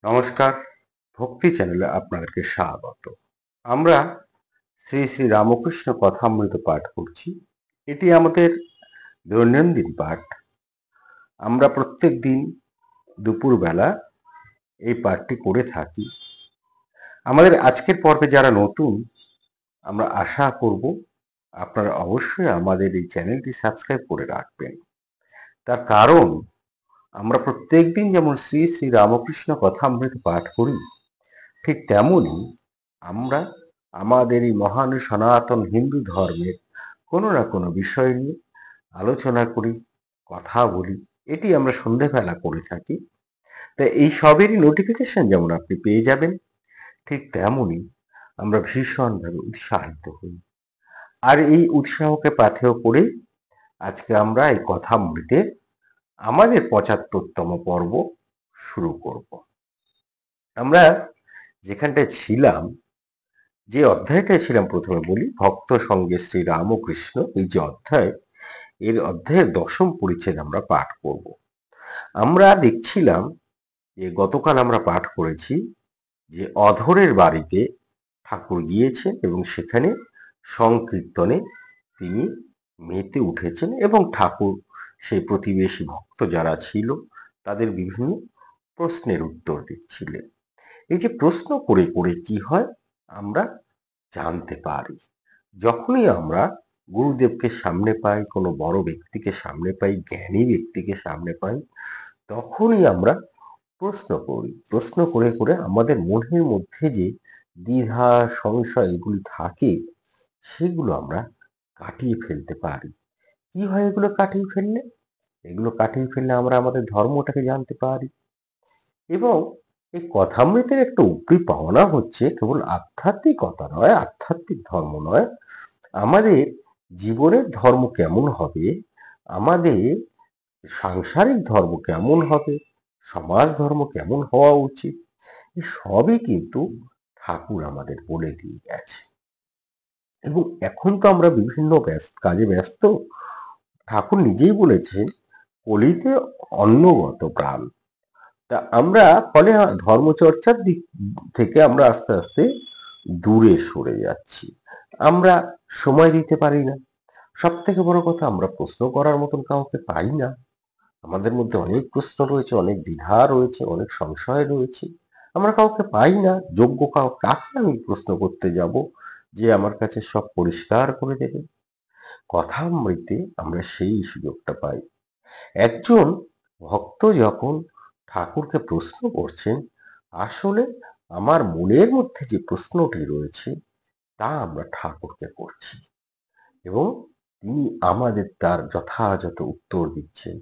নমস্কার, ভক্তি চ্যানেলে আপনাদেরকে স্বাগত। আমরা শ্রী শ্রী রামকৃষ্ণ কথামৃত পাঠ করছি। এটি আমাদের দৈনন্দিন পাঠ। আমরা প্রত্যেক দিন দুপুরবেলা এই পাঠটি করে থাকি। আমাদের আজকের পর্বে যারা নতুন, আমরা আশা করব আপনারা অবশ্যই আমাদের এই চ্যানেলটি সাবস্ক্রাইব করে রাখবেন। তার কারণ আমরা প্রত্যেক দিন যেমন শ্রী শ্রী রামকৃষ্ণ কথামৃত পাঠ করি, ঠিক তেমনই আমরা আমাদের এই মহান সনাতন হিন্দু ধর্মের কোনো না কোনো বিষয় নিয়ে আলোচনা করি, কথা বলি। এটি আমরা সন্ধেবেলা করে থাকি। তাই এই সবেরই নোটিফিকেশন যেমন আপনি পেয়ে যাবেন, ঠিক তেমনই আমরা ভীষণভাবে উৎসাহিত হই। আর এই উৎসাহকে পাথেয় করে আজকে আমরা এই কথামৃতের আমাদের ৭৫তম পর্ব শুরু করব। আমরা যেখানটায় ছিলাম, যে অধ্যায়টায় ছিলাম, প্রথমে বলি ভক্ত সঙ্গে শ্রী রামকৃষ্ণ। এই যে অধ্যায়, এর অধ্যায়ের ১০ম পরিচ্ছেদ আমরা পাঠ করব। আমরা দেখছিলাম যে গতকাল আমরা পাঠ করেছি যে অধরের বাড়িতে ঠাকুর গিয়েছেন এবং সেখানে সংকীর্তনে তিনি মেতে উঠেছেন এবং ঠাকুর সেই প্রতিবেশী ভক্ত যারা ছিল তাদের বিভিন্ন প্রশ্নের উত্তর দিচ্ছিলেন। এই যে প্রশ্ন করে করে কি হয় আমরা জানতে পারি। যখনই আমরা গুরুদেবকে সামনে পাই, কোনো বড় ব্যক্তিকে সামনে পাই, জ্ঞানী ব্যক্তিকে সামনে পাই, তখনই আমরা প্রশ্ন করি। প্রশ্ন করে করে আমাদের মনের মধ্যে যে দ্বিধা সংশয় এগুলি থাকে, সেগুলো আমরা কাটিয়ে ফেলতে পারি। কি হয় এগুলো কাটিয়ে ফেললে? এগুলো কাটিয়ে ফেললে আমরা আমাদের ধর্মটাকে জানতে পারি। এবং এই কথামৃতের একটা উপরি পাওনা হচ্ছে কেবল আধ্যাত্মিকতা নয়, আধ্যাত্মিক ধর্ম নয়, আমাদের জীবনের ধর্ম কেমন হবে, আমাদের সাংসারিক ধর্ম কেমন হবে, সমাজ ধর্ম কেমন হওয়া উচিত, এই সবই কিন্তু ঠাকুর আমাদের বলে দিয়ে গেছে। এবং এখন তো আমরা বিভিন্ন কাজে ব্যস্ত। ঠাকুর নিজেই বলেছেন কলিতে অন্নগত প্রাণ। তা আমরা ফলে ধর্মচর্চার দিক থেকে আমরা আস্তে আস্তে দূরে সরে যাচ্ছি। আমরা সময় দিতে পারি না। সব থেকে বড় কথা, আমরা প্রশ্ন করার মতন কাউকে পাই না। আমাদের মধ্যে অনেক প্রশ্ন রয়েছে, অনেক দ্বিধা রয়েছে, অনেক সংশয় রয়েছে। আমরা কাউকে পাই না। যোগ্য কাকে আমি প্রশ্ন করতে যাব যে আমার কাছে সব পরিষ্কার করে দেবে? কথামৃতে আমরা সেই সুযোগটা পাই। একজন ভক্ত যখন ঠাকুরকে প্রশ্ন করছেন, আসলে আমার মনের মধ্যে যে প্রশ্নটি রয়েছে তা আমরা ঠাকুরকে করছি এবং তিনি আমাদের তার যথাযথ উত্তর দিচ্ছেন।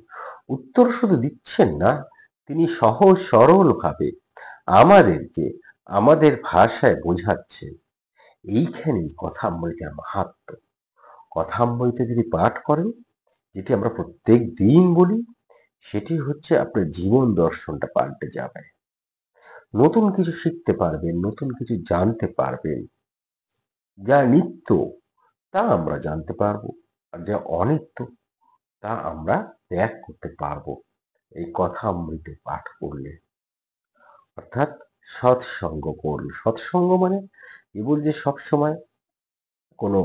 উত্তর শুধু দিচ্ছেন না, তিনি সহজ সরল ভাবে আমাদেরকে আমাদের ভাষায় বোঝাচ্ছেন। এইখানেই কথামৃতের মাহাত্ম্য। কথামৃতে যদি পাঠ করেন, যেটি আমরা প্রত্যেক দিন বলি, সেটি হচ্ছে আপনার জীবন দর্শনটা পাল্টে যাবে। নতুন কিছু শিখতে পারবেন, নতুন কিছু জানতে পারবেন। যা নিত্য তা আমরা জানতে পারবো, আর যা অনিত্য তা আমরা ত্যাগ করতে পারবো এই কথামৃতে পাঠ করলে। অর্থাৎ সৎসঙ্গ করলে। সৎসঙ্গ মানে কেবল যে সবসময় কোনো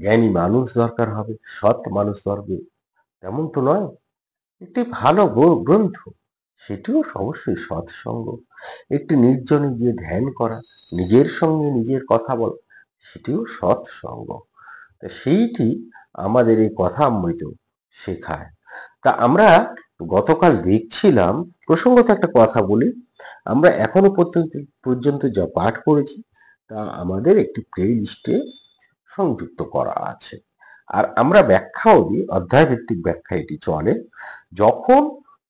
জ্ঞানী মানুষ দরকার হবে, সৎ মানুষ দরকার, তেমন তো নয়। একটি ভালো গ্রন্থ, সেটিও অবশ্যই সৎসঙ্গ। একটি নির্জনে গিয়ে ধ্যান করা, নিজের সঙ্গে নিজের কথা বলা, সেটিও সৎসঙ্গ। তা সেইটি আমাদের এই কথামৃত শেখায়। তা আমরা গতকাল দেখছিলাম, প্রসঙ্গত একটা কথা বলি, আমরা এখনো পর্যন্ত যা পাঠ করেছি তা আমাদের একটি প্লে লিস্টে সংযুক্ত করা আছে। আর আমরা ব্যাখ্যাও দিই, অধ্যায় ভিত্তিক ব্যাখ্যা এটি চলে। যখন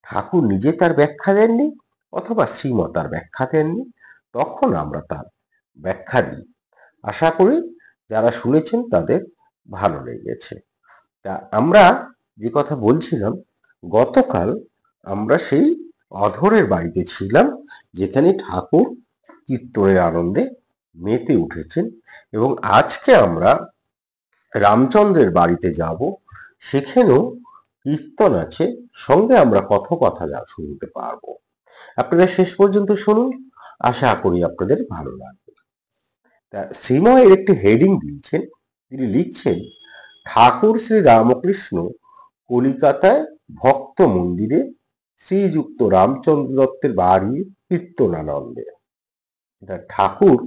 ঠাকুর নিজে তার ব্যাখ্যা দেননি অথবা শ্রীমৎ তার ব্যাখ্যা দেননি, তখন আমরা তার ব্যাখ্যা দিই। আশা করি যারা শুনেছেন তাদের ভালো লেগেছে। তা আমরা যে কথা বলছিলাম, গতকাল আমরা সেই অধরের বাড়িতে ছিলাম, যেখানে ঠাকুর কীর্তনের আনন্দে মেতে উঠেছেন। এবং আজকে আমরা রামচন্দ্রের বাড়িতে যাব, সেখানেও কীর্তন আছে, সঙ্গে আমরা কথোপকথা শুনতে পারবো। আপনারা শেষ পর্যন্ত শুনুন, আশা করি আপনাদের ভালো লাগবে। তা শ্রীময় এর একটি হেডিং দিয়েছেন, তিনি লিখছেন, ঠাকুর শ্রী রামকৃষ্ণ কলিকাতায় ভক্ত মন্দিরে শ্রীযুক্ত রামচন্দ্র দত্তের বাড়ি কীর্তনানন্দে। ঠাকুর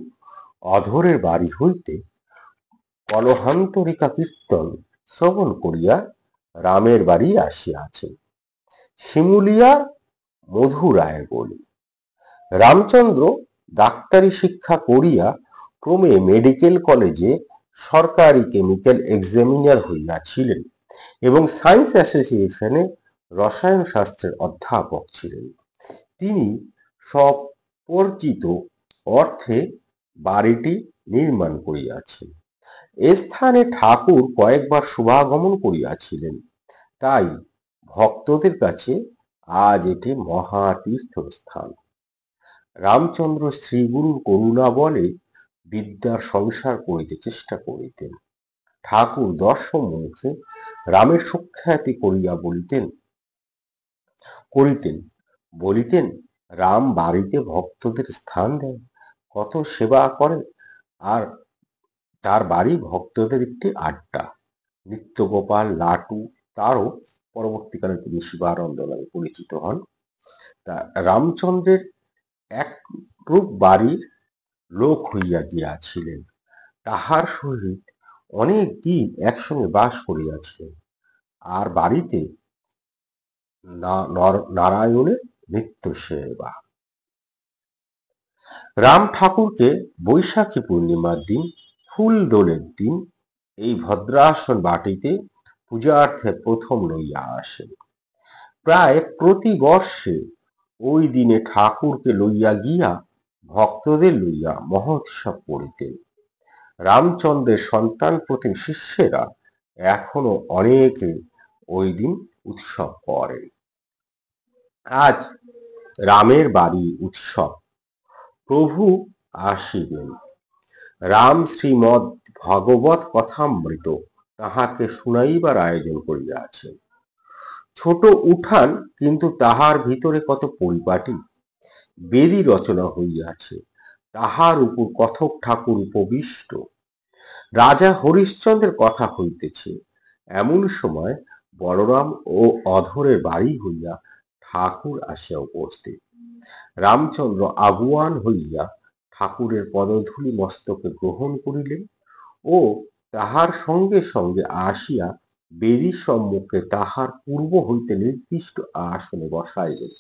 অধরের বাড়ি হইতে কলহান্তরিকা কীর্তন শ্রবণ করিয়া রামের বাড়ি আসিয়াছেন। শিমুলিয়া মধুরায়ের বলি। রামচন্দ্র ডাক্তারি শিক্ষা করিয়া ক্রমে মেডিকেল কলেজে সরকারি কেমিক্যাল এক্সামিনার হইয়াছিলেন এবং সায়েন্স অ্যাসোসিয়েশনে রসায়ন শাস্ত্রের অধ্যাপক ছিলেন। তিনি স্বপরিচিত অর্থে বাড়িটি নির্মাণ করিয়াছেন। এ স্থানে ঠাকুর কয়েকবার শুভাগমন করিয়াছিলেন, তাই ভক্তদের কাছে আজ এটি মহাতীর্থস্থান। রামচন্দ্র শ্রীগুরুর করুণা বলে বিদ্যার সংসার করিতে চেষ্টা করিতেন। ঠাকুর দর্শন মুখে রামের সুখ্যাতি করিয়া বলিতেন, রাম বাড়িতে ভক্তদের স্থান দেন, কত সেবা করেন, আর তার বাড়ি ভক্তদের একটি আড্ডা। নিত্যগোপাল, লাটু, তারও পরবর্তীকালে তিনি শিবানন্দ নামে পরিচিত হন। তা রামচন্দ্রের একরূপ বাড়ির লোক হইয়া গিয়াছিলেন, তাহার সহিত অনেক দিন একসঙ্গে বাস করিয়াছিলেন, আর বাড়িতে নারায়ণের নিত্য সেবা। রাম ঠাকুরকে বৈশাখী পূর্ণিমার দিন, ফুল দোলের দিন এই ভদ্রাসন বাটিতে পূজার্থে প্রথম লইয়া আসেন। প্রায় প্রতি বর্ষে ওই দিনে ঠাকুরকে লইয়া গিয়া ভক্তদের লইয়া মহোৎসব করিতেন। রামচন্দ্রের সন্তান প্রতিম শিষ্যেরা এখনো অনেকে ওই দিন উৎসব করেন। আজ রামের বাড়ি উৎসব, প্রভু আসিবেন। রাম শ্রীমদ ভগবত কথামৃত তাহাকে শুনাইবার আয়োজন করিয়াছেন। ছোট উঠান, কিন্তু তাহার ভিতরে কত পরিপাটি। বেদি রচনা হইয়াছে, তাহার উপর কথক ঠাকুর উপবিষ্ট। রাজা হরিশ্চন্দ্রের কথা হইতেছে, এমন সময় বলরাম ও অধরের বাড়ি হইয়া ঠাকুর আসিয়া উপস্থিত। রামচন্দ্র আগুয়ান হইয়া ঠাকুরের পদধূলি মস্তকে গ্রহণ করিলেন ও তাহার সঙ্গে সঙ্গে আসিয়া বেদির সম্মুখে তাহার পূর্ব হইতে নির্দিষ্ট আসনে বসাইলেন।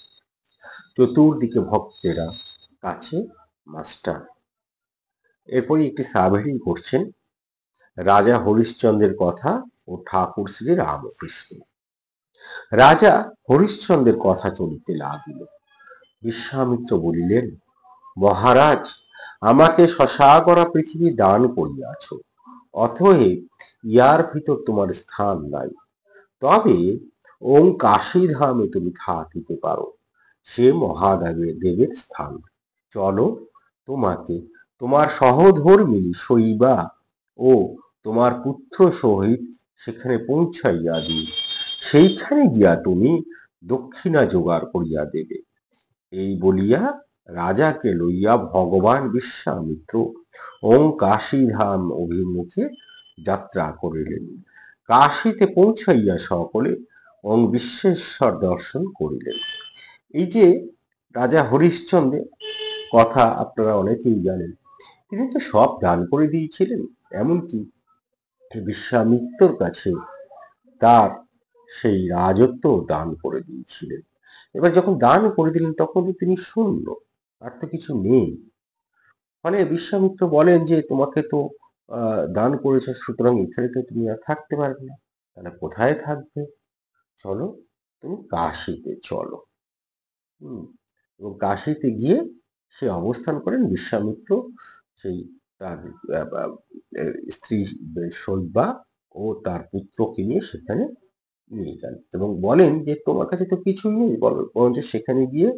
চতুর্দিকে ভক্তেরা, কাছে মাস্টার। এরপরই একটি সাবহেডিং করছেন, রাজা হরিশ্চন্দ্রের কথা ও ঠাকুর শ্রী রামকৃষ্ণ। রাজা হরিশ্চন্দ্রের কথা চলিতে লাগিল। বিশ্বামিত্র বলিলেন, মহারাজ, আমাকে শশাগরা পৃথিবী দান করিয়াছ, অতএব ইহার ভিতর তোমার স্থান নাই। তবে ওং কাশীধামে তুমি থাকিতে পারো, সে মহাদেবের স্থান। চলো, তোমাকে তোমার সহধর্মিনী শৈবা ও তোমার পুত্র সহিত সেখানে পৌঁছাইয়া দিই। সেইখানে গিয়া তুমি দক্ষিণা জোগাড় করিয়া দেবে। এই বলিয়া রাজাকে লইয়া ভগবান বিশ্বামিত্র ওং কাশীধাম অভিমুখে যাত্রা করিলেন। কাশীতে পৌঁছাইয়া সকলে ওং বিশ্বেশ্বর দর্শন করিলেন। এই যে রাজা হরিশ্চন্দ্রের কথা আপনারা অনেকেই জানেন, তিনি তো সব দান করে দিয়েছিলেন, এমনকি বিশ্বামিত্রর কাছে তার সেই রাজত্ব দান করে দিয়েছিলেন। এবার যখন দান করে দিলেন তখন তিনি শূন্য, আর তো কিছু নেই। মানে বিশ্বামিত্র বলেন যে তোমাকে তো দান করেছে, সুতরাং এখানে তো তুমি আর থাকতে পারবে না, তাহলে কোথায় থাকবে? চলো, তুমি কাশীতে চলো। এবং কাশীতে গিয়ে সে অবস্থান করেন। বিশ্বামিত্র সেই তার স্ত্রী শৈবা ও তার পুত্রকে নিয়ে সেখানে নিয়ে যান এবং বলেন যে তোমার কাছে তো কিছুই নেই, বরঞ্চ সেখানে গিয়ে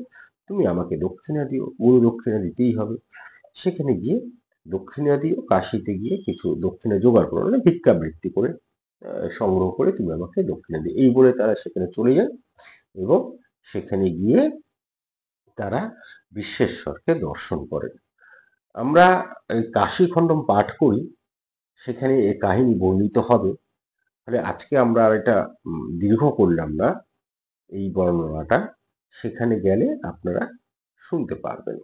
তুমি আমাকে দক্ষিণা দিও, গুরু দক্ষিণা দিতেই হবে। সেখানে গিয়ে দক্ষিণা দিও, কাশীতে গিয়ে কিছু দক্ষিণা জোগাড় করো, মানে ভিক্ষাবৃত্তি করে সংগ্রহ করে তুমি আমাকে দক্ষিণা দিও। এই বলে তারা সেখানে চলে যায় এবং সেখানে গিয়ে তারা বিশ্বেশ্বরকে দর্শন করেন। আমরা এই কাশীখণ্ডম পাঠ করি, সেখানে এই কাহিনী বর্ণিত হবে। ফলে আজকে আমরা আর এটা দীর্ঘ করলাম না এই বর্ণনাটা, সেখানে গেলে আপনারা শুনতে পারবেন।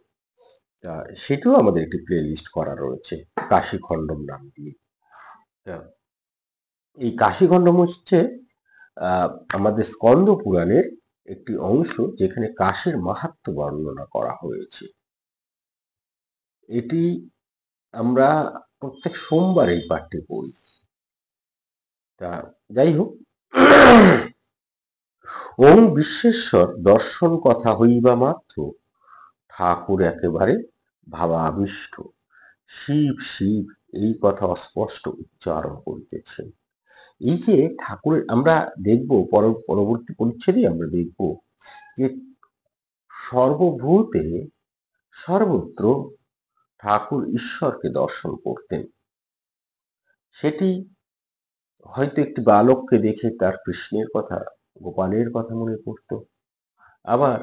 তা সেটাও আমাদের একটি প্লে লিস্ট করা রয়েছে কাশীখণ্ডম নাম দিয়ে। তা এই কাশীখণ্ডম হচ্ছে আমাদের স্কন্দ পুরাণের একটি অংশ, যেখানে কাশীর মাহাত্ম্য বর্ণনা করা হয়েছে। এটি আমরা প্রত্যেক সোমবার এই পাঠটি পড়ি। তা যাই হোক, ওং বিশ্বেশ্বর দর্শন কথা হইবা মাত্র ঠাকুর একেবারে ভাবাবিষ্ট। শিব শিব এই কথা অস্পষ্ট উচ্চারণ করিতেছেন। এই যে ঠাকুরের আমরা দেখব পরবর্তী পরিচ্ছেদে আমরা দেখব যে সর্বভূতে সর্বত্র ঠাকুর ঈশ্বরকে দর্শন করতেন। সেটি হয়তো একটি বালককে দেখে তার কৃষ্ণের কথা, গোপালের কথা মনে পড়ত, আবার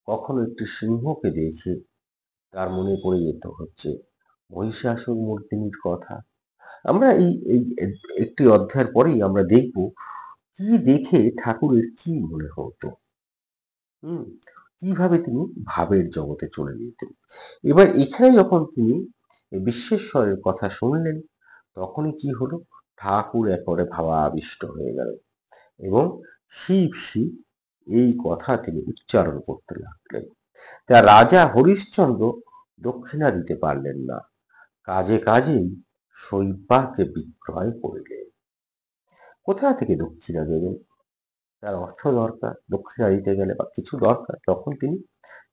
কখনো একটি সিংহকে দেখে তার মনে পড়ে যেত হচ্ছে মহিষাসুর মর্দিনীর কথা। আমরা এই এই একটি অধ্যায়ের পরেই আমরা দেখব কি দেখে ঠাকুরের কি মনে হতো, কিভাবে তিনি ভাবের জগতে চলে যেতেন। এবার এখানে যখন তিনি বিশ্বেশ্বরের কথা শুনলেন, তখনই কি হলো, ঠাকুর একেবারে ভাবাবিষ্ট হয়ে গেল এবং শিব শিব এই কথা তিনি উচ্চারণ করতে লাগলেন। তা রাজা হরিশ্চন্দ্র দক্ষিণা দিতে পারলেন না, কাজে কাজেই শৈব্যাকে বিক্রয় করিলেন। কোথা থেকে দক্ষিণা দেবেন? তার অর্থ দরকার, দক্ষিণা দিতে গেলে বা কিছু দরকার, তখন তিনি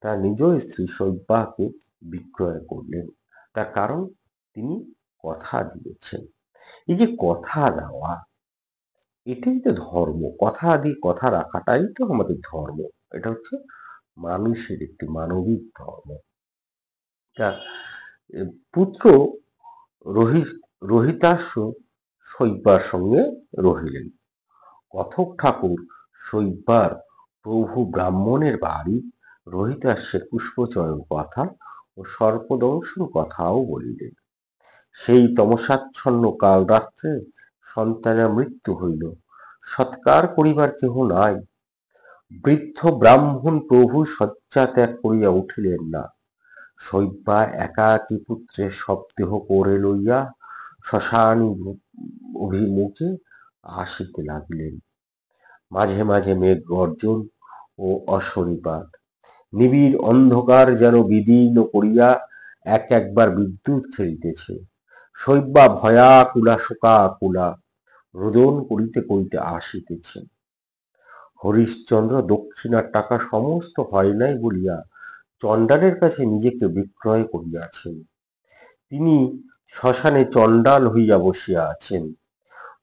তার নিজ স্ত্রী শৈব্যাকে বিক্রয় করলেন। তার কারণ তিনি কথা দিয়েছেন। এই যে কথা দেওয়া, এটাই তো ধর্ম। কথা দিয়ে কথা রাখাটাই তো আমাদের ধর্ম। এটা হচ্ছে মানুষের একটি মানবিক ধর্ম। তা পুত্র রোহিতাশ্ব শৈব্যার সঙ্গে রহিলেন। কথক ঠাকুর শৈব্যার প্রভু ব্রাহ্মণের বাড়ি রোহিতাশ্বের পুষ্পচয়ন কথা ও সর্পদংশন কথাও বলিলেন। সেই তমসাচ্ছন্ন কাল রাত্রে সন্তানের মৃত্যু হইল, সৎকার করিবার কেহ নাই। বৃদ্ধ ব্রাহ্মণ প্রভু শয্যা ত্যাগ করিয়া উঠিলেন না। শৈব্যা একাকী পুত্রের শবদেহ করে লইয়া শ্মশানী অভিমুখে আসিতে লাগিলেন। মাঝে মাঝে মেঘ গর্জন ও অশনিপাত, নিবিড় অন্ধকার যেন বিদীর্ণ করিয়া একবার বিদ্যুৎ খেলিতেছে। শৈব্যা ভয়াকুলা শোকাকুলা রোদন করিতে করিতে আসিতেছেন। হরিশ্চন্দ্র দক্ষিণার টাকা সমস্ত হয় নাই বলিয়া চণ্ডালের কাছে নিজেকে বিক্রয় করিয়াছেন। তিনি শ্মশানে চণ্ডাল হইয়া বসিয়া আছেন,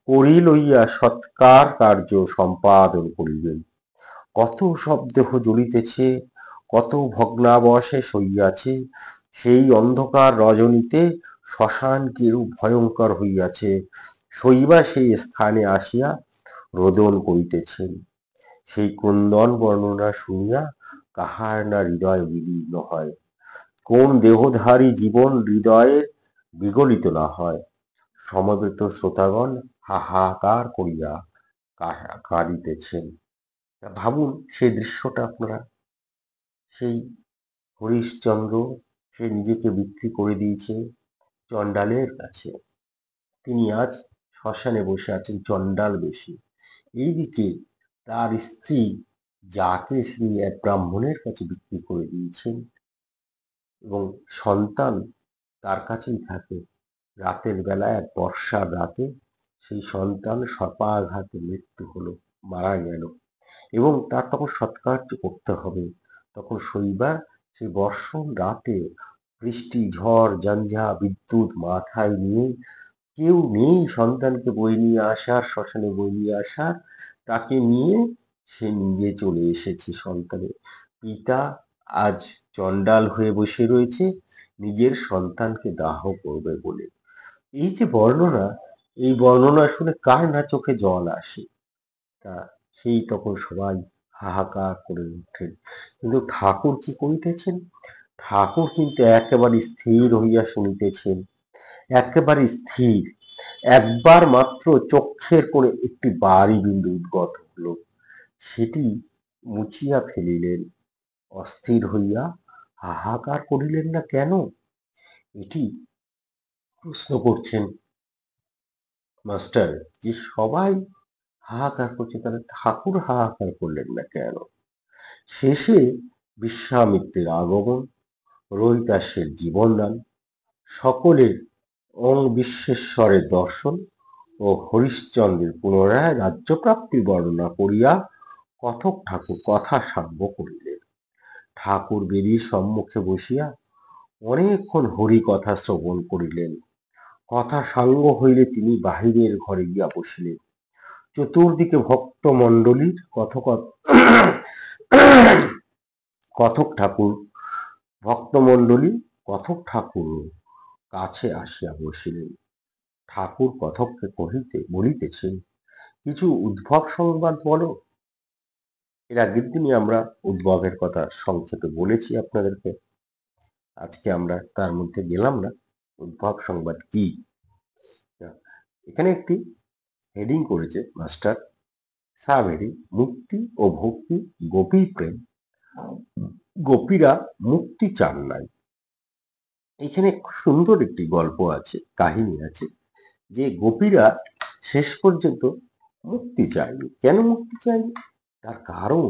করি লইয়া সৎকার কার্য সম্পাদন করিবেন। কত শবদেহ জ্বলিতেছে, কত ভগ্নাবশেষ হইয়াছে, সেই অন্ধকার রজনীতে শ্মশান কিরূপ ভয়ঙ্কর হইয়াছে। শৈব্যা সেই স্থানে আসিয়া রোদন করিতেছেন। সেই ক্রন্দন বর্ণনা শুনিয়া কাহার না হৃদয় বিদীর্ণ হয়, কোন দেহধারী জীবন হৃদয়ের বিগলিত না হয়। সমবেত শ্রোতাগণ হাহাকার করিয়া কাঁদিতেছেন। ভাবুন সেই দৃশ্যটা আপনারা। সেই হরিশ্চন্দ্র, সে নিজেকে বিক্রি করে দিয়েছে চণ্ডালের কাছে, তিনি আজ শ্মশানে বসে আছেন চণ্ডাল বেশে। এইদিকে তার স্ত্রী, যাকে তিনি এক ব্রাহ্মণের কাছে বিক্রি করে দিয়েছেন, এবং সন্তান তার কাছেই থাকে। রাতের বেলা এক বর্ষার রাতে সেই সন্তান সর্পাঘাতে মৃত্যু হলো, মারা গেল, এবং তার তখন সৎকার্য করতে হবে। তখন শৈব্যা সেই বর্ষণ রাতে বৃষ্টি ঝড় ঝঞ্ঝা বিদ্যুৎ মাথায় নিয়ে, কেউ নেই সন্তানকে বয়ে নিয়ে আসার, শ্মশানে বয়ে নিয়ে আসার, তাকে নিয়ে সে নিজে চলে এসেছে। সন্তানের পিতা আজ চণ্ডাল হয়ে বসে রয়েছে নিজের সন্তানকে দাহ করবে বলে। এই যে বর্ণনা, এই বর্ণনা শুনে কার না চোখে জল আসে। তা সেই তখন সবাই হাহাকার করে ওঠেন। কিন্তু ঠাকুর কি করিতেছেন? ঠাকুর কিন্তু একেবারে স্থির হইয়া শুনিতেছেন, একেবারে স্থির। একবার মাত্র চক্ষের কোণে একটি বাড়ি বিন্দু উদ্গত হল, সেটি মুছিয়া ফেলিলেন। অস্থির হইয়া হাহাকার করিলেন না কেন, এটি প্রশ্ন করছেন মাস্টার। যে সবাই হাহাকার করছে, তাহলে ঠাকুর হাহাকার করলেন না কেন? শেষে বিশ্বামিত্রের আগমন, রোহিতাসের জীবনদান, সকলের বিশ্বেশ্বরের দর্শন ও হরিশ্চন্দ্রের পুনরায় রাজ্যপ্রাপ্তির বর্ণনা করিয়া কথক ঠাকুর কথা সাঙ্গ করিলেন। ঠাকুর বেরিয়ে সম্মুখে বসিয়া অনেকক্ষণ হরি কথা শ্রবণ করিলেন। কথা সাঙ্গ হইলে তিনি বাহিরের ঘরে গিয়া বসিলেন। চতুর্দিকে ভক্তমণ্ডলীর কথক ঠাকুর ভক্তমণ্ডলী কথক ঠাকুর কাছে আসিয়া বসিলেন। ঠাকুর কথককে বলিতেছেন, কিছু উদ্ভব সংবাদ বলো। এর আগের দিনই আমরা উদ্ভবের কথা সংক্ষেপে বলেছি আপনাদেরকে, আজকে আমরা তার মধ্যে গেলাম না। উদ্ভব সংবাদ কি? এখানে একটি হেডিং করেছে মাস্টার, সাব হেডিং, মুক্তি ও ভক্তি গোপী প্রেম। গোপীরা মুক্তি চান নাই। এখানে সুন্দর একটি গল্প আছে, কাহিনী আছে, যে গোপীরা শেষ পর্যন্ত মুক্তি চায়নি। কেন মুক্তি চায়নি? তার কারণ,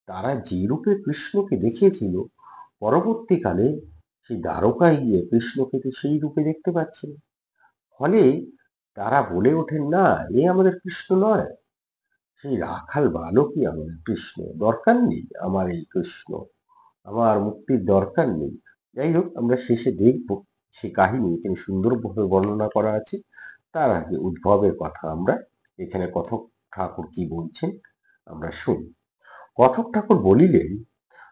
তারা যে রূপে কৃষ্ণকে দেখেছিল, পরবর্তীকালে সেই দ্বারকায় গিয়ে কৃষ্ণকে তো সেই রূপে দেখতে পাচ্ছে না। ফলে তারা বলে ওঠেন, না, এ আমাদের কৃষ্ণ নয়, সেই রাখাল বালকই আমাদের কৃষ্ণ। দরকার নেই আমার এই কৃষ্ণ, আমার মুক্তির দরকার নেই। যাই হোক, আমরা শেষে দেখব সে কাহিনী এখানে সুন্দরভাবে বর্ণনা করা আছে। তার আগে উদ্ভবের কথা আমরা এখানে কথক ঠাকুর কি বলছেন আমরা শুনি। কথক ঠাকুর বলিলেন,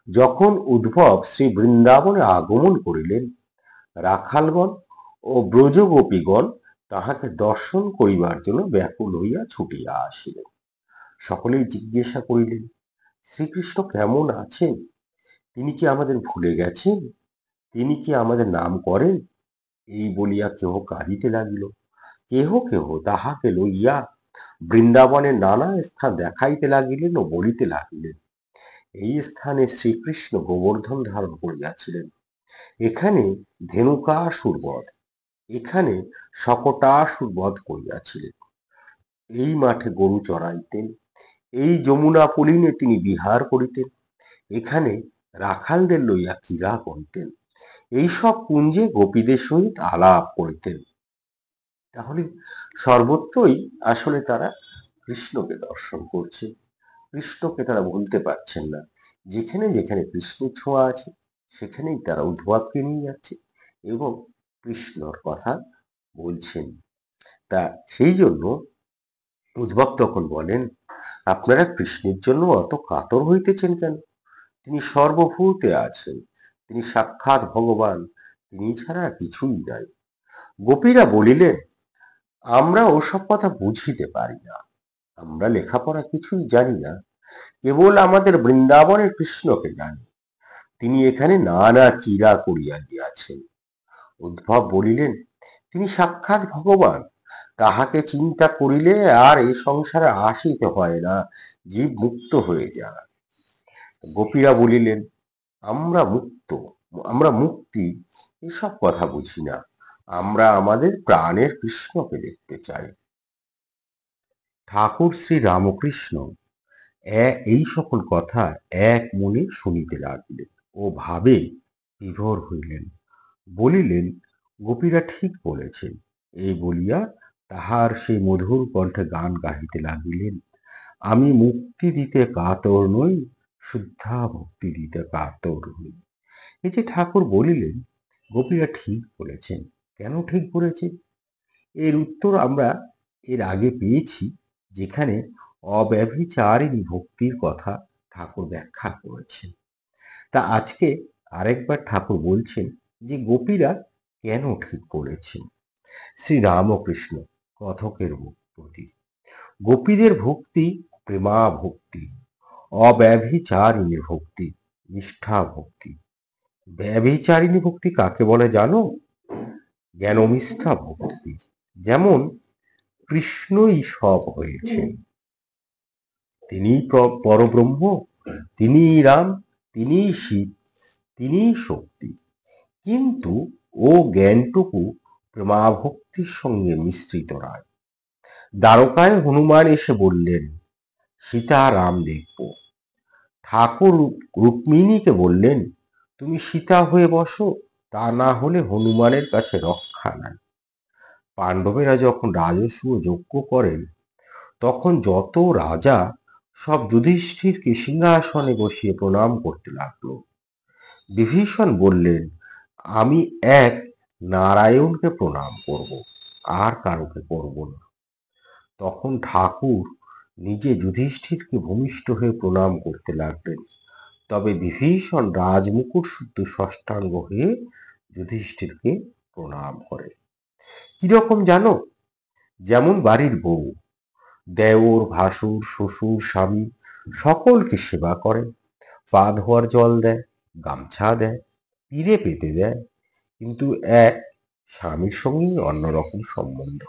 যখন উদ্ভব শ্রী বৃন্দাবনে আগমন করিলেন, রাখালগণ ও ব্রজগোপীগণ তাহাকে দর্শন করিবার জন্য ব্যাকুল হইয়া ছুটিয়া আসিলেন। সকলেই জিজ্ঞাসা করিলেন, শ্রীকৃষ্ণ কেমন আছেন? তিনি কি আমাদের ভুলে গেছেন? তিনি কি আমাদের নাম করেন? এই বলিয়া কেহ কাঁদিতে লাগিল, কেহ কেহ তাহাকে লইয়া বৃন্দাবনের নানা স্থান দেখাইতে লাগিলেন ও বলিতে লাগিলেন, এই স্থানে শ্রীকৃষ্ণ গোবর্ধন ধারণ করিয়াছিলেন, এখানে ধেনুকাসুর বধ, এখানে শকটাসুর বধ করিয়াছিলেন, এই মাঠে গরু চড়াইতেন, এই যমুনা পুলিনে তিনি বিহার করিতেন, এখানে রাখালদের লইয়া ক্রীড়া করিতেন, এইসব কুঞ্জে গোপীদের সহিত আলাপ করিতেন। তাহলে সর্বত্রই আসলে তারা কৃষ্ণকে দর্শন করছে, কৃষ্ণকে তারা ভুলতে পারছেন না। যেখানে যেখানে কৃষ্ণের ছোঁয়া আছে, সেখানেই তারা উদ্ভবকে নিয়ে যাচ্ছে এবং কৃষ্ণর কথা বলছেন। তা সেই জন্য উদ্ভব তখন বলেন, আপনারা কৃষ্ণের জন্য অত কাতর হইতেছেন কেন? তিনি সর্বভূতে আছেন, তিনি সাক্ষাৎ ভগবান, তিনি ছাড়া কিছুই নাই। গোপীরা বলিলেন, আমরা ওসব কথা বুঝিতে পারি না, আমরা লেখাপড়া কিছুই জানি না, কেবল আমাদের বৃন্দাবনের কৃষ্ণকে জানি, তিনি এখানে নানা ক্রীড়া করিয়া গিয়াছেন। উদ্ভব বলিলেন, তিনি সাক্ষাৎ ভগবান, তাহাকে চিন্তা করিলে আর এই সংসারে আসিতে হয় না, জীব মুক্ত হয়ে যায়। গোপীরা বলিলেন, আমরা মুক্ত, আমরা মুক্তি, এসব কথা বুঝি না, আমরা আমাদের প্রাণের কৃষ্ণকে দেখতে চাই। ঠাকুর শ্রী রামকৃষ্ণ এই সকল কথা এক মনে শুনিতে লাগিলেন ও ভাবে বিভোর হইলেন। বলিলেন, গোপীরা ঠিক বলেছেন। এই বলিয়া তাহার সেই মধুর কণ্ঠে গান গাহিতে লাগিলেন, আমি মুক্তি দিতে কাতর নই, শুদ্ধা ভক্তি দিতে কাতর হই। এই যে ঠাকুর বলিলেন গোপীরা ঠিক বলেছেন, কেন ঠিক বলেছেন? এর উত্তর আমরা এর আগে পেয়েছি, যেখানে অব্যভিচারিণী ভক্তির কথা ঠাকুর ব্যাখ্যা করেছেন। তা আজকে আরেকবার ঠাকুর বলছেন যে গোপীরা কেন ঠিক বলেছেন। শ্রী রামকৃষ্ণ কথকের প্রতি গোপীদের ভক্তি প্রেমা ভক্তি, অব্যভিচারিণী ভক্তি, নিষ্ঠা ভক্তি। ব্যভিচারিণী ভক্তি কাকে বলে জানো? জ্ঞাননিষ্ঠা ভক্তি। যেমন কৃষ্ণই সব হয়েছেন, তিনিই পরব্রহ্ম, তিনিই রাম, তিনিই শিব, তিনিই শক্তি, কিন্তু ও জ্ঞানটুকু প্রেমাভক্তির সঙ্গে মিশ্রিত নয়। দ্বারকায় হনুমান এসে বললেন সীতা রাম দেখব। ঠাকুর রুক্মিণীকে বললেন তুমি সীতা হয়ে বসো, তা না হলে হনুমানের কাছে রক্ষা নাই। পাণ্ডবেরা যখন রাজস্ব যজ্ঞ করেন তখন যত রাজা সব যুধিষ্ঠিরকে সিংহাসনে বসিয়ে প্রণাম করতে লাগলো। বিভীষণ বললেন আমি এক নারায়ণকে প্রণাম করব, আর কারোকে করব না। তখন ঠাকুর নিজে যুধিষ্ঠিরকে ভূমিষ্ঠ হয়ে প্রণাম করতে লাগলেন। তবে বিভীষণ রাজমুকুট শুদ্ধ ষষ্ঠাঙ্গ হয়ে যুধিষ্ঠিরকে প্রণাম করে। কিরকম জানো? যেমন বাড়ির বউ দেওর, ভাসুর, শ্বশুর, স্বামী সকলকে সেবা করে, পা ধোয়ার জল দেয়, গামছা দেয়, পিড়ে পেতে দেয়, কিন্তু এক স্বামীর সঙ্গেই অন্যরকম সম্বন্ধ।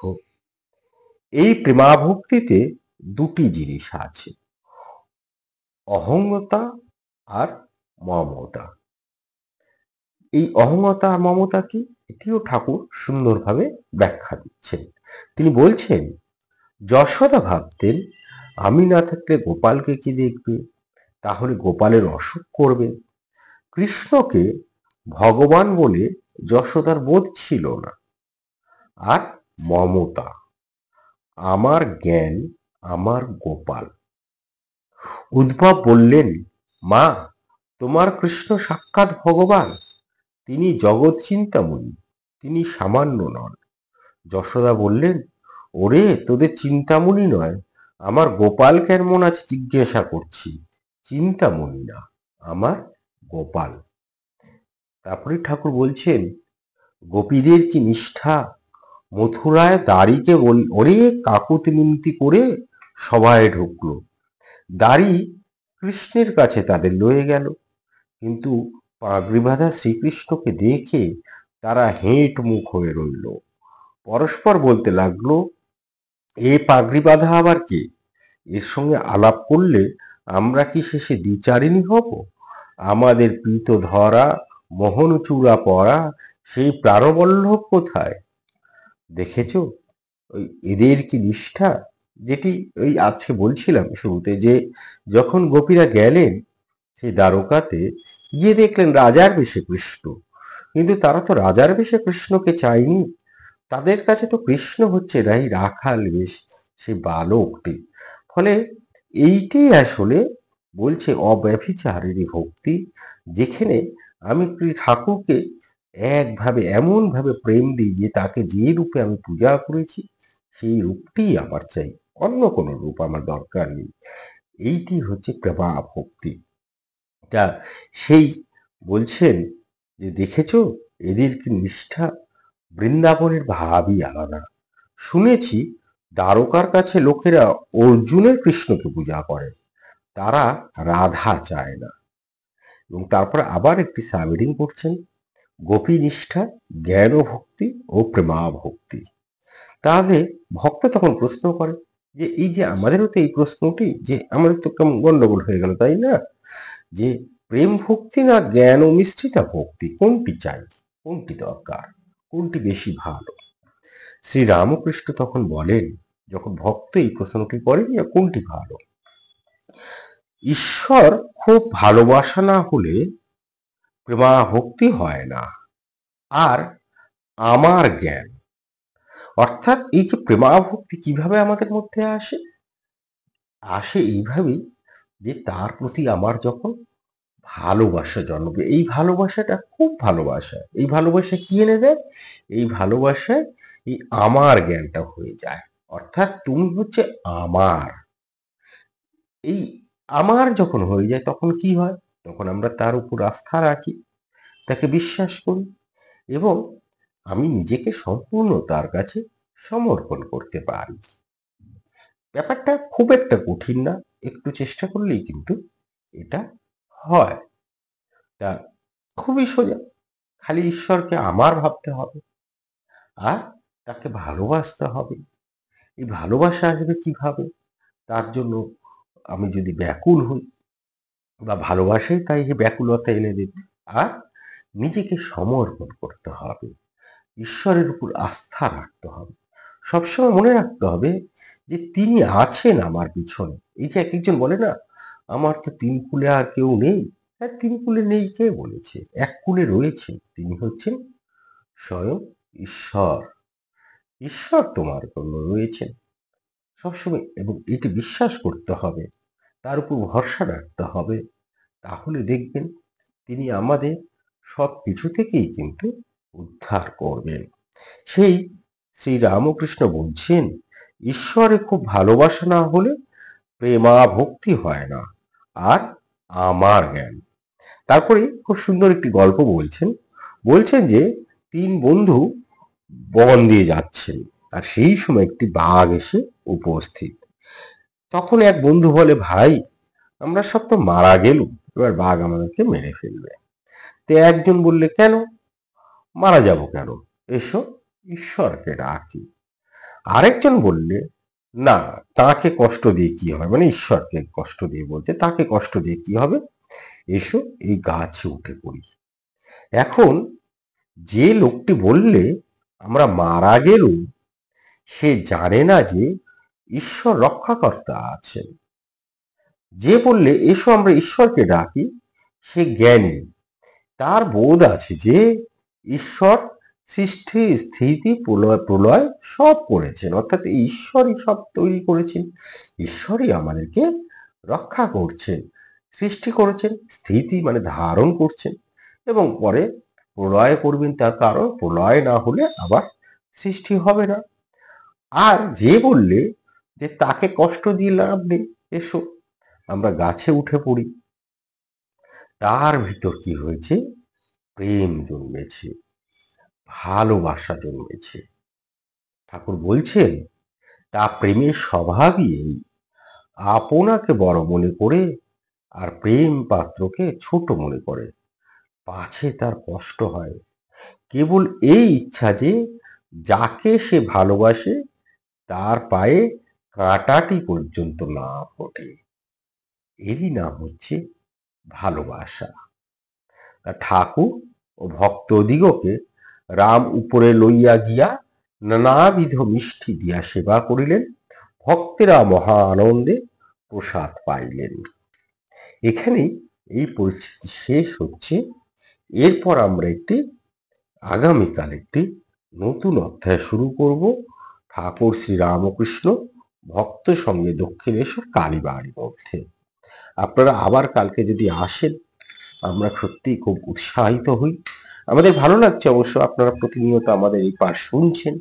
এই প্রেমাভক্তিতে দুটি জিনিস আছে, অহংতা আর মমতা। এই অহংতা আর মমতা কি, এটিও ঠাকুর সুন্দরভাবে ব্যাখ্যা দিচ্ছেন। তিনি বলছেন যশোদা ভাবতেন আমি না থাকলে গোপালকে কি দেখবে, তাহলে গোপালের অসুখ করবে। কৃষ্ণকে ভগবান বলে যশোদার বোধ ছিল না। আর মমতা, আমার জ্ঞান, আমার গোপাল। উদ্ভব বললেন মা তোমার কৃষ্ণ সাক্ষাৎ ভগবান, তিনি জগৎ চিন্তামণি, তিনি সামান্য নন। যশোদা বললেন ওরে তোদের চিন্তামণি নয়, আমার গোপাল কেমন আছে জিজ্ঞাসা করছি, চিন্তামণি না, আমার গোপাল। তারপরে ঠাকুর বলছেন গোপীদের কি নিষ্ঠা, মথুরায় দাড়িকে ওরে কাকুতি মিনতি করে সভায় ঢুকলো। দাড়ি কৃষ্ণের কাছে তাদের লয়ে গেল, কিন্তু পাগড়ি বাঁধা শ্রীকৃষ্ণকে দেখে তারা হেঁট মুখ হয়ে রইল। পরস্পর বলতে লাগলো এ পাগড়ি বাঁধা আবার কে? এর সঙ্গে আলাপ করলে আমরা কি শেষে দ্বিচারিণী হব? আমাদের পীত ধরা, মোহন চূড়া পরা সেই প্রাণবল্লভ কোথায়? দেখেছ ওই এদের কি নিষ্ঠা, যেটি ওই আজকে বলছিলাম শুরুতে, যে যখন গোপীরা গেলেন সেই দ্বারকাতে, গিয়ে দেখলেন রাজার বেশে কৃষ্ণ, কিন্তু তারা তো রাজার বেশে কৃষ্ণকে চায়নি, তাদের কাছে তো কৃষ্ণ হচ্ছে এই রাখাল বেশ, সে বালকটি। ফলে এইটি আসলে বলছে অব্যভিচারিণী ভক্তি, যেখানে আমি ঠাকুরকে একভাবে এমন ভাবে প্রেম দিই যে তাকে যে রূপে আমি পূজা করেছি সেই রূপটি আমার চাই, অন্য কোনো রূপ আমার দরকার নেই। এইটি হচ্ছে প্রেমা ভক্তি। তা সেই বলছেন যে দেখেছ এদের কি নিষ্ঠা, বৃন্দাবনের ভাবই আলাদা। শুনেছি দ্বারকার কাছে লোকেরা অর্জুনের কৃষ্ণকে পূজা করে, তারা রাধা চায় না। এবং তারপর আবার একটি সাবহেডিং করছেন গোপী নিষ্ঠা, জ্ঞান ভক্তি ও প্রেমা ভক্তি। তাহলে ভক্ত তখন প্রশ্ন করে যে এই যে আমাদেরও তো এই প্রশ্নটি, যে আমাদের তো কেমন গন্ডগোল হয়ে গেল তাই না, যে প্রেম ভক্তি না জ্ঞান ও মিশ্রিতা ভক্তি, কোনটি চাই, কোনটি দরকার, কোনটি বেশি ভালো? শ্রী রামকৃষ্ণ তখন বলেন, যখন ভক্ত এই প্রশ্নটি করেন যে কোনটি ভালো, ঈশ্বর খুব ভালোবাসা না হলে প্রেমা ভক্তি হয় না। আর আমার জ্ঞান, অর্থাৎ এই যে প্রেমা ভক্তি কিভাবে আমাদের মধ্যে আসে, আসে এইভাবেই যে তার প্রতি আমার যখন ভালোবাসা জন্মবে, এই ভালোবাসাটা খুব ভালোবাসা, এই ভালোবাসা কি এনে দেয়, এই ভালোবাসায় এই আমার জ্ঞানটা হয়ে যায়, অর্থাৎ তুমি হচ্ছে আমার। এই আমার যখন হয়ে যায় তখন কি হয়, তখন আমরা তার উপর আস্থা রাখি, তাকে বিশ্বাস করি, এবং আমি নিজেকে সম্পূর্ণ তার কাছে সমর্পণ করতে পারি। ব্যাপারটা খুব একটা কঠিন না, একটু চেষ্টা করলেই কিন্তু এটা হয়। তা খুবই সোজা, খালি ঈশ্বরকে আমার ভাবতে হবে আর তাকে ভালোবাসতে হবে। এই ভালোবাসা আসবে কিভাবে? তার জন্য আমি যদি ব্যাকুল হই বা ভালোবাসাই তাই যে ব্যাকুলতা এনে দেবে, আর নিজেকে সমর্পণ করতে হবে, ঈশ্বরের উপর আস্থা রাখতে হবে, সবসময় মনে রাখতে হবে যে তিনি আছেন আমার পিছনে। এই যে এক একজন বলে না, আমার তো তিন কুলে আর কেউ নেই। হ্যাঁ, তিন কুলে নেই কে বলেছে? এক কুলে রয়েছে, তিনি হচ্ছেন স্বয়ং ঈশ্বর। ঈশ্বর তোমার জন্য রয়েছেন সবসময়, এবং এটি বিশ্বাস করতে হবে, তার উপর ভরসা রাখতে হবে। তাহলে দেখবেন তিনি আমাদের সব কিছু থেকেই কিন্তু উদ্ধার করবেন। সেই শ্রী রামকৃষ্ণ বলছেন, ঈশ্বরে খুব ভালোবাসা না হলে প্রেমা ভক্তি হয় না, আর আমার জ্ঞান। তারপরে খুব সুন্দর একটি গল্প বলছেন। বলছেন যে তিন বন্ধু বন দিয়ে যাচ্ছেন, আর সেই সময় একটি বাঘ এসে উপস্থিত। তখন এক বন্ধু বলে, ভাই আমরা সব তো মারা গেলুম, এবার বাঘ আমাদেরকে মেরে ফেলবে। তে একজন বললে, কেন মারা যাব কেন, এসো ঈশ্বরকে ডাকি। আরেকজন বললে, না, তাকে কষ্ট দিয়ে কি হবে, মানে ঈশ্বরকে কষ্ট দিয়ে বলছে, তাকে কষ্ট দিয়ে কি হবে, এসো এই গাছে উঠে পড়ি। এখন যে লোকটি বললে আমরা মারা গেলুম, সে জানে না যে ঈশ্বর রক্ষাকর্তা আছেন। যে বললে এসো আমরা ঈশ্বরকে ডাকি, সে জ্ঞানী, তার বোধ আছে যে ঈশ্বর সৃষ্টি স্থিতি প্রলয় প্রলয় সব করেছেন, অর্থাৎ ঈশ্বরই সব তৈরি করেছেন, ঈশ্বরই আমাদেরকে রক্ষা করছেন, সৃষ্টি করেছেন, স্থিতি মানে ধারণ করছেন, এবং পরে প্রলয় করবেন, তার কারণ প্রলয় না হলে আবার সৃষ্টি হবে না। আর যে বললে যে তাকে কষ্ট দিয়ে লাভ নেই, এসো আমরা গাছে উঠে পড়ি, তার ভিতর কি হয়েছে? প্রেম জন্মেছে, ভালোবাসা জন্মেছে। ঠাকুর বলছেন, তা প্রেমের স্বভাবই এই, আপনাকে বড় মনে করে আর প্রেম পাত্রকে ছোট মনে করে, পাছে তার কষ্ট হয়। কেবল এই ইচ্ছা যে যাকে সে ভালোবাসে তার পায়ে কাঁটাটি পর্যন্ত না ফোটে, এরই নাম হচ্ছে ভালোবাসা। ঠাকুর ও ভক্তদিগকে রাম উপরে লইয়া গিয়া নানাবিধ মিষ্টি দিয়া সেবা করিলেন, ভক্তেরা মহা আনন্দে প্রসাদ পাইলেন। এখানেই এই পরিস্থিতি শেষ হচ্ছে। এরপর আমরা আগামীকাল একটি নতুন অধ্যায় শুরু করব, ঠাকুর শ্রী রামকৃষ্ণ ভক্ত সঙ্গে দক্ষিণেশ্বর কালীবাড়ির মধ্যে। আপনারা আবার কালকে যদি আসেন, আমরা সত্যিই খুব উৎসাহিত হই। আমাদের ভালো লাগছে অবশ্য, আপনারা প্রতিনিয়ত আমাদের এই পাঠ শুনছেন,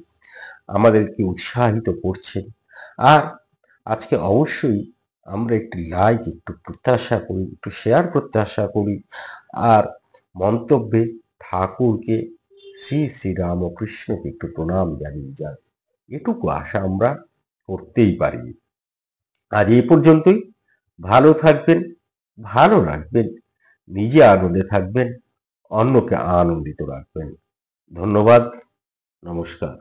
আমাদেরকে উৎসাহিত করছেন। আর আজকে অবশ্যই আমরা একটি লাইক একটু প্রত্যাশা করি, একটু শেয়ার প্রত্যাশা করি, আর মন্তব্যে ঠাকুরকে শ্রী শ্রী রামকৃষ্ণকে একটু প্রণাম জানিয়ে যান, এটুকু আশা আমরা করতেই পারি। আজ এই পর্যন্তই। ভালো থাকবেন, ভালো রাখবেন, নিজে আনন্দে থাকবেন, অন্যকে আনন্দিত রাখবেন। ধন্যবাদ, নমস্কার।